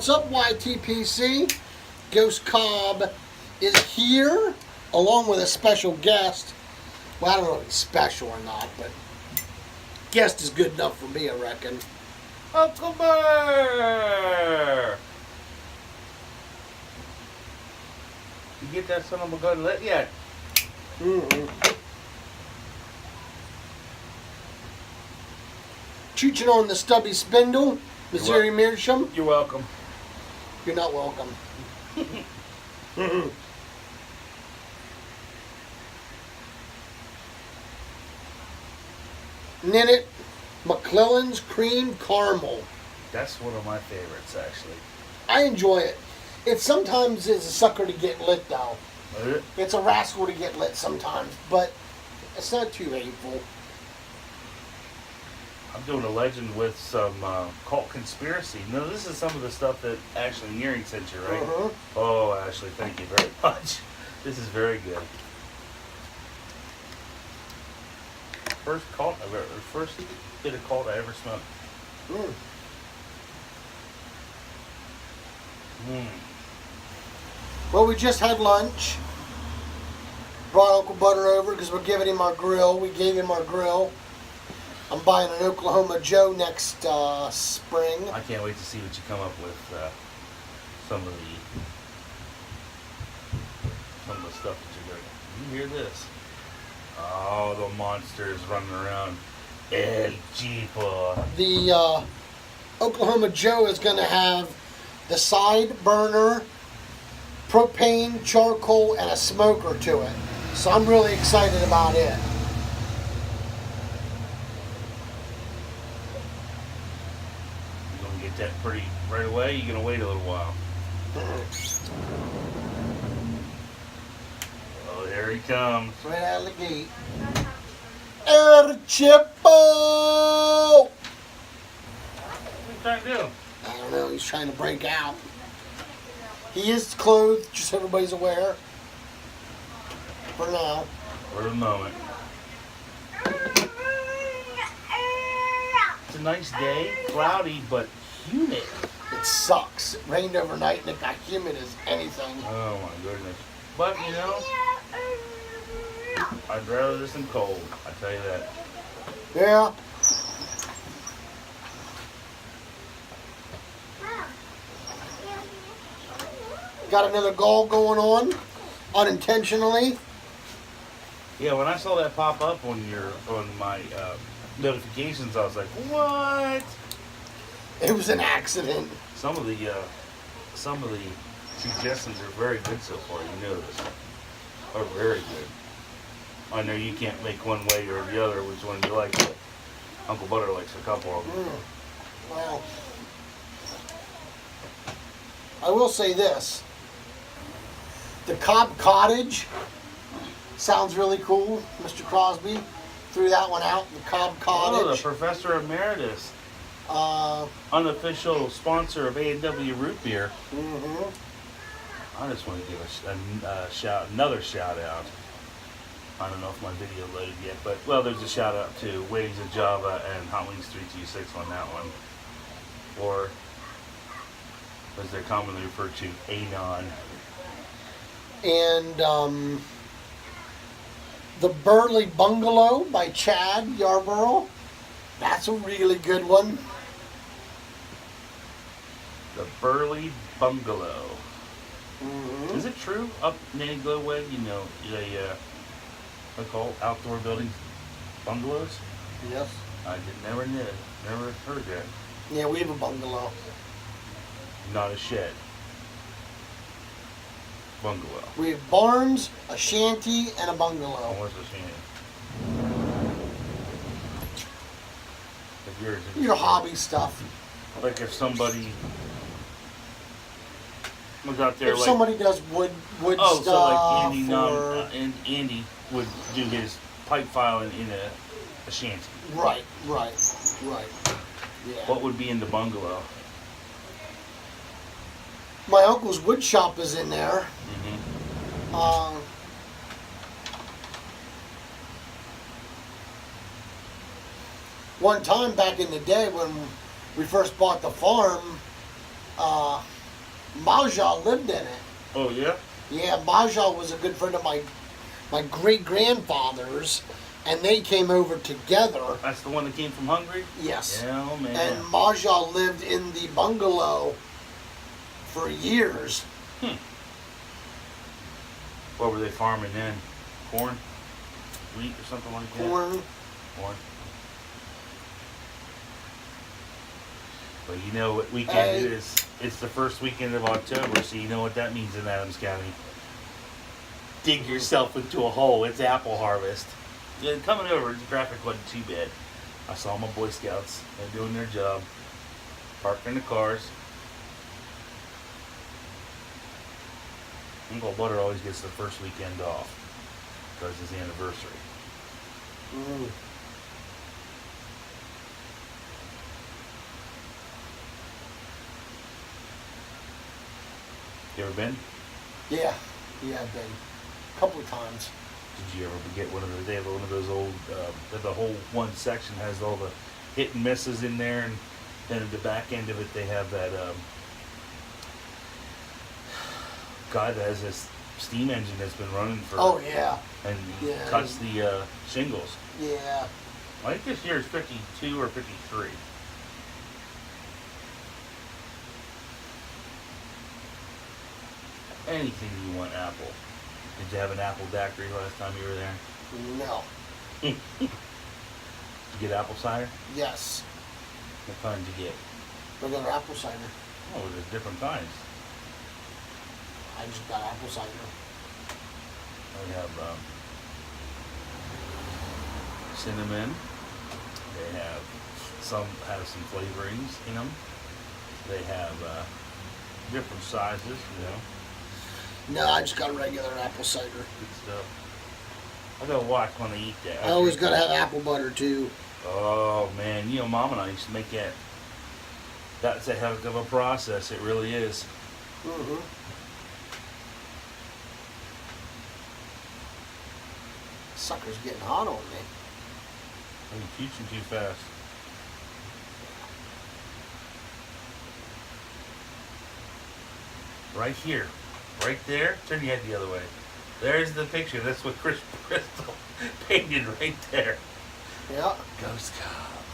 What's up, YTPC? Ghost Cobb is here, along with a special guest. Well, I don't know if he's special or not, but guest is good enough for me, I reckon. Uncle Bear! You get that son of a gun lit yet? Chooching on the stubby spindle, Missouri Meerschaum. You're welcome. You're not welcome. Ninit McClellan's Cream Caramel. That's one of my favorites, actually. I enjoy it. It sometimes is a sucker to get lit, though. Is it? It's a rascal to get lit sometimes, but it's not too hateful. I'm doing a legend with some cult conspiracy. No, this is some of the stuff that Ashley Nearing sent you, right? Oh, Ashley, thank you very much. This is very good. First bit of cult I ever smoked. Well, we just had lunch. Brought Uncle Butter over because we're giving him our grill. We gave him our grill. I'm buying an Oklahoma Joe next spring. I can't wait to see what you come up with. Some of the stuff that you're doing. You hear this? Oh, the monsters running around. El Jeepa. The Oklahoma Joe is going to have the side burner, propane, charcoal, and a smoker to it. So I'm really excited about it. You gonna get that pretty right away? You gonna wait a little while? Oh, there he comes. Right out of the gate. El Chipo! What's he trying to do? I don't know, he's trying to break out. He is clothed, just so everybody's aware. For now. For the moment. It's a nice day, cloudy, but humid. It sucks. It rained overnight and it got humid as anything. Oh my goodness. But you know, I'd rather this than cold, I tell you that. Yeah. Got another goal going on, unintentionally. Yeah, when I saw that pop up on my notifications, I was like, what? It was an accident. Some of the suggestions are very good so far. You know this. Are very good. I know you can't make one way or the other which one you like, but Uncle Butter likes a couple of them. Well, I will say this. The Cobb Cottage sounds really cool. Mr. Crosby threw that one out. The Cobb Cottage. Oh, the Professor Emeritus. Unofficial sponsor of A&W Root Beer. I just want to give another shout out. I don't know if my video loaded yet, but well, there's a shout out to Wings of Java and Hot Wings 326 on that one, or as they're commonly referred to, Anon. And the Burley Bungalow by Chad Yarborough. That's a really good one. The Burley Bungalow. Is it true up Nanny Glow way? You know, they call outdoor buildings bungalows? Yes. I never heard that. Yeah, we have a bungalow. Not a shed. Bungalow. We have barns, a shanty, and a bungalow. Oh, what's a shanty? Your hobby stuff. Like if somebody was out there, If like somebody does wood stuff. So like and Andy would do his pipe filing in a shanty. Right. Yeah. What would be in the bungalow? My uncle's wood shop is in there. One time back in the day when we first bought the farm, Mahjong lived in it. Oh yeah. Yeah, Mahjong was a good friend of my great grandfather's, and they came over together. That's the one that came from Hungary? Yes. Yeah, oh man. And Mahjong lived in the bungalow for years. What were they farming then? Corn? Wheat or something like that? Corn. Corn. But you know what weekend it is? It's the first weekend of October, so you know what that means in Adams County. Dig yourself into a hole. It's apple harvest. Yeah, coming over, the traffic wasn't too bad. I saw my Boy Scouts. They're doing their job. Parking the cars. Uncle Butter always gets the first weekend off because it's the anniversary. Mm. You ever been? Yeah, I've been a couple of times. Did you ever get one of the? They have one of those old. The whole one section has all the hit and misses in there, and then at the back end of it, they have that guy that has this steam engine that's been running for. Oh yeah. And he Yeah. cuts the shingles. Yeah. I think this year is 52 or 53. Anything you want apple. Did you have an apple daiquiri last time you were there? No. Did you get apple cider? Yes. What kind did you get? Regular apple cider. Oh, there's different kinds. I just got apple cider. They have cinnamon. They have some flavorings in them. They have different sizes, you know. No, I just got regular apple cider. Good stuff. I gotta watch when they eat that. I always gotta have apple butter too. Oh man, you know, Mom and I used to make that. That's a heck of a process. It really is. Mm-hmm. Sucker's getting hot on me. You're teaching too fast. Right here. Right there. Turn your head the other way. There's the picture. That's what Chris Bristol painted right there. Yeah. Ghost Cob.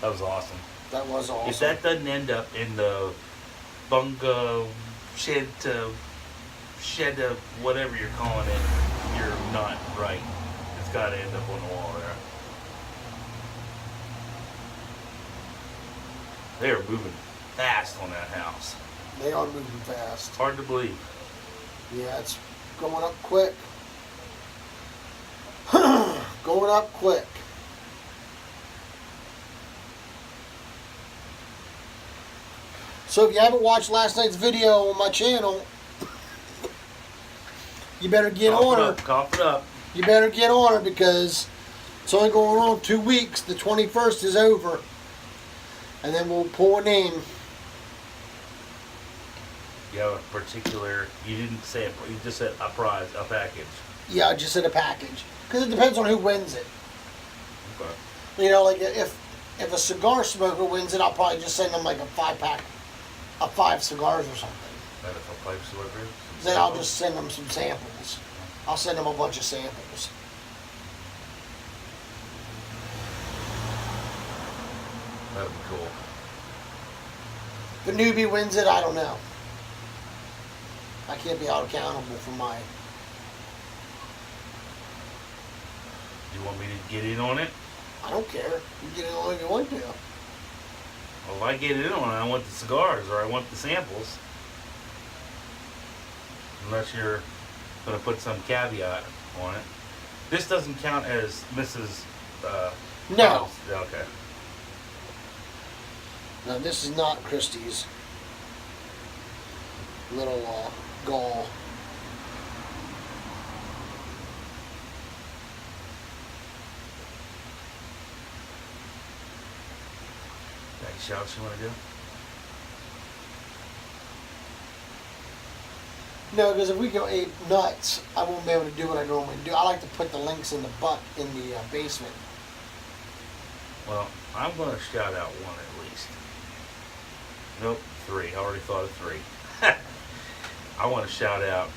That was awesome. That was awesome. If that doesn't end up in the bunga shed whatever you're calling it, you're not right. It's got to end up on the wall there. They are moving fast on that house. They are moving fast. Hard to believe. Yeah, it's going up quick. Going up quick. So if you haven't watched last night's video on my channel, you better get on her. Cough it up. You better get on her because it's only going on 2 weeks. The 21st is over. And then we'll pull a name. You have a particular, you didn't say it, you just said a prize, a package. Yeah, I just said a package. Because it depends on who wins it. Okay. You know, like if a cigar smoker wins it, I'll probably just send them like a 5-pack of 5 cigars or something. Medical pipe delivery? Then I'll just send them some samples. I'll send them a bunch of samples. That'd be cool. If a newbie wins it, I don't know. I can't be held accountable for my... You want me to get in on it? I don't care. You get it all if you want to. Well, if I get in on it, I want the cigars or I want the samples. Unless you're going to put some caveat on it. This doesn't count as Mrs. No. House. Okay. No, this is not Christie's little gall. Any shouts you want to do? No, because if we go ape nuts, I won't be able to do what I normally do. I like to put the links in the basement. Well, I'm going to shout out one at least. Nope, 3. I already thought of 3. I want to shout out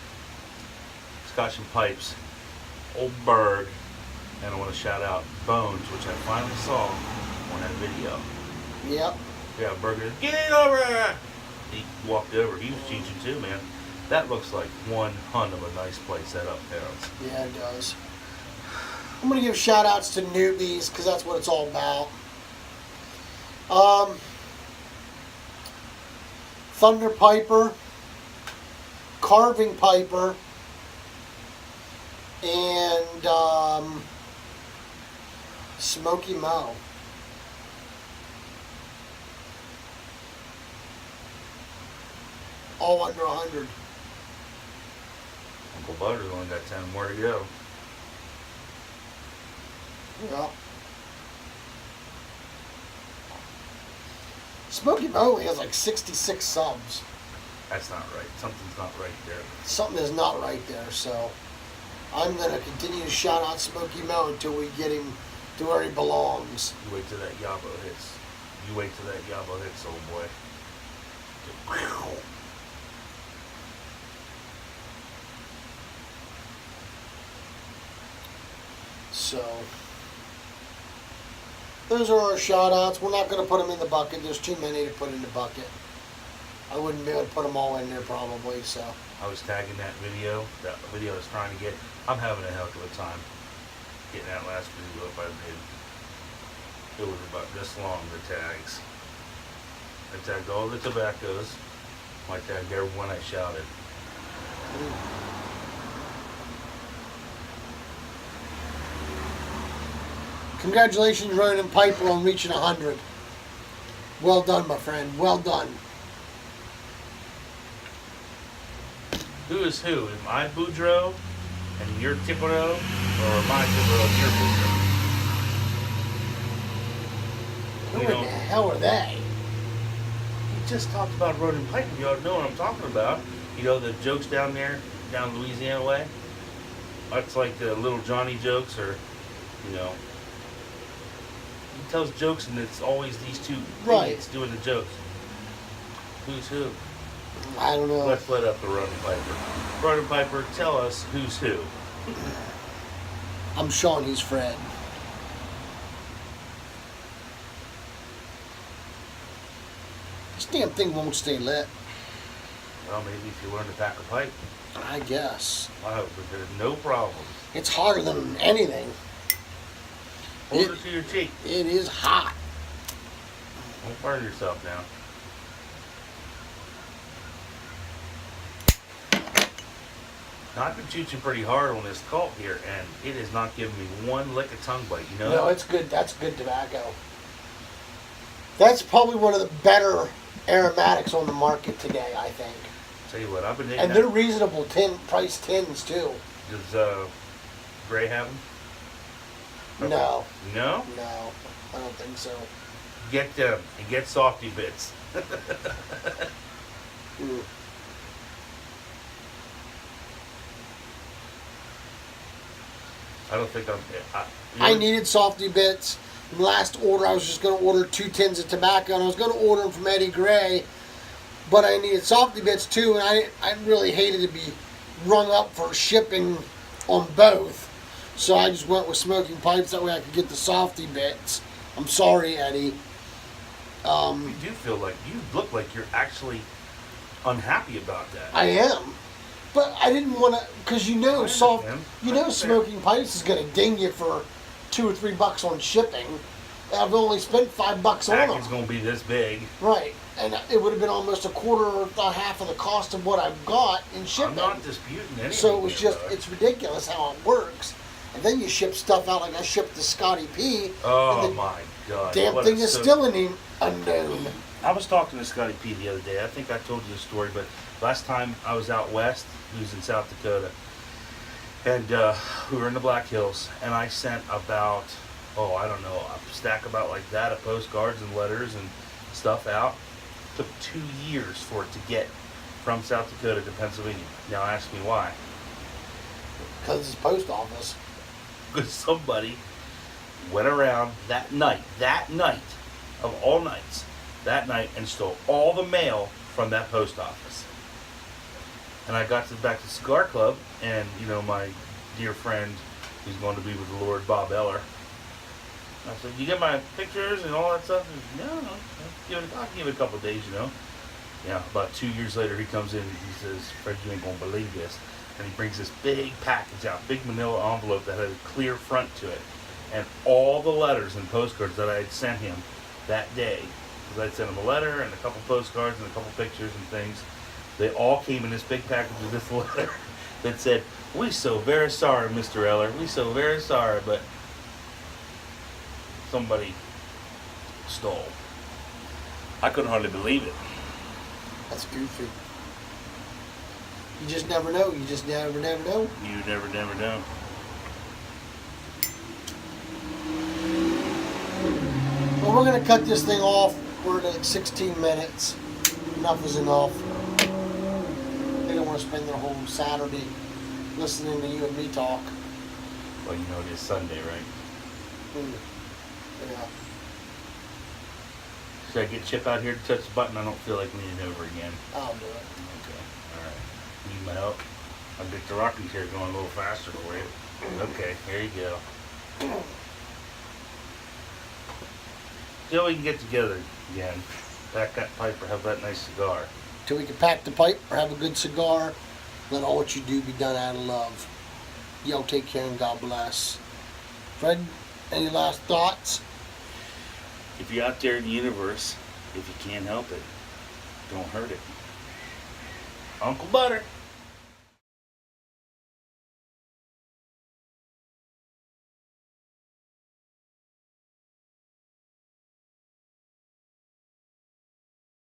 Scotch and Pipes, Old Berg, and I want to shout out Bones, which I finally saw on that video. Yep. Yeah, Burger, get over here! He walked over. He was teaching too, man. That looks like one ton of a nice place that uptowns. Yeah, it does. I'm going to give shout outs to newbies because that's what it's all about. Thunder Piper, Carving Piper, and Smoky Moe. All under 100. Uncle Butter's only got 10 more to go. Yeah. Smoky Moe only has like 66 subs. That's not right. Something's not right there. Something is not right there, so I'm going to continue to shout out Smoky Moe until we get him to where he belongs. You wait till that Yabo hits. You wait till that Yabo hits, old boy. So, those are our shout outs. We're not going to put them in the bucket. There's too many to put in the bucket. I wouldn't be able to put them all in there probably, so. I was tagging that video I was trying to get. I'm having a heck of a time getting that last video up I made. It was about this long, the tags. I tagged all the tobaccos. I tagged everyone I shouted. Congratulations, Ronan Piper, on reaching 100. Well done, my friend. Well done. Who is who? Am I Boudreaux and you're Thibodeau? Or am I Thibodeau and you're Boudreaux? Who in the hell are they? We just talked about Ronan Piper. You ought to know what I'm talking about. You know the jokes down there, down Louisiana way? That's like the little Johnny jokes, or, you know. He tells jokes and it's always these two idiots doing the jokes. Who's who? I don't know. Let's let up the Ronan Piper. Ronan Piper, tell us who's who. I'm Sean, he's Fred. This damn thing won't stay lit. Well, maybe if you learn to pack a pipe. I guess. I hope there's no problems. It's hotter than anything. Hold it to your cheek. It is hot. Don't burn yourself now. Now, I've been chewing pretty hard on this cult here, and it is not giving me one lick of tongue bite, you know? No, it's good. That's good tobacco. That's probably one of the better aromatics on the market today, I think. Tell you what, I've been And they're reasonable price tins, too. Does Gray have them? No. No? No, I don't think so. Get them and get Softy Bits. I don't think I needed Softy Bits. In the last order, I was just going to order 2 tins of tobacco, and I was going to order them from Eddie Gray, but I needed Softy Bits too, and I really hated to be rung up for shipping on both. So I just went with Smoking Pipes, that way I could get the Softy Bits. I'm sorry, Eddie. You do feel like, you look like you're actually unhappy about that. I am. But I didn't want to, because you know, Smoking Pipes is going to ding you for $2 or $3 on shipping. I've only spent $5 on them. Package going to be this big. Right, and it would have been almost a quarter or half of the cost of what I've got in shipping. I'm not disputing anything. So it was just, it's ridiculous how it works. And then you ship stuff out like I shipped to Scotty P. Oh my God! Damn thing is still an unknown. I was talking to Scotty P the other day. I think I told you the story, but last time I was out west, he was in South Dakota, and we were in the Black Hills, and I sent about, I don't know, a stack about like that of postcards and letters and stuff out. It took 2 years for it to get from South Dakota to Pennsylvania. Now ask me why. Because it's post office. Because somebody went around that night of all nights, that night, and stole all the mail from that post office. And I got back to the cigar club, and my dear friend, who's going to be with the Lord, Bob Eller. I said, "You get my pictures and all that stuff?" He said, "No, I'll give it a couple of days, Yeah, about 2 years later, he comes in and he says, "Fred, you ain't gonna believe this." And he brings this big package out, big manila envelope that had a clear front to it. And all the letters and postcards that I had sent him that day, because I'd sent him a letter and a couple postcards and a couple pictures and things, they all came in this big package with this letter that said, "We so very sorry, Mr. Eller. We so very sorry, but somebody stole." I couldn't hardly believe it. That's goofy. You just never know. You just never know. You never know. Well, we're going to cut this thing off. We're at 16 minutes. Enough is enough. They don't want to spend their whole Saturday listening to you and me talk. Well, it is Sunday, right? Yeah. Should I get Chip out here to touch the button? I don't feel like leaning over again. I'll do it. Okay, alright. Need my help? I'll get the rocking chair going a little faster for you. Okay, here you go. Till we can get together again. Pack that pipe or have that nice cigar. Till we can pack the pipe or have a good cigar, let all what you do be done out of love. Y'all take care and God bless. Fred, any last thoughts? If you're out there in the universe, if you can't help it, don't hurt it. Uncle Butter.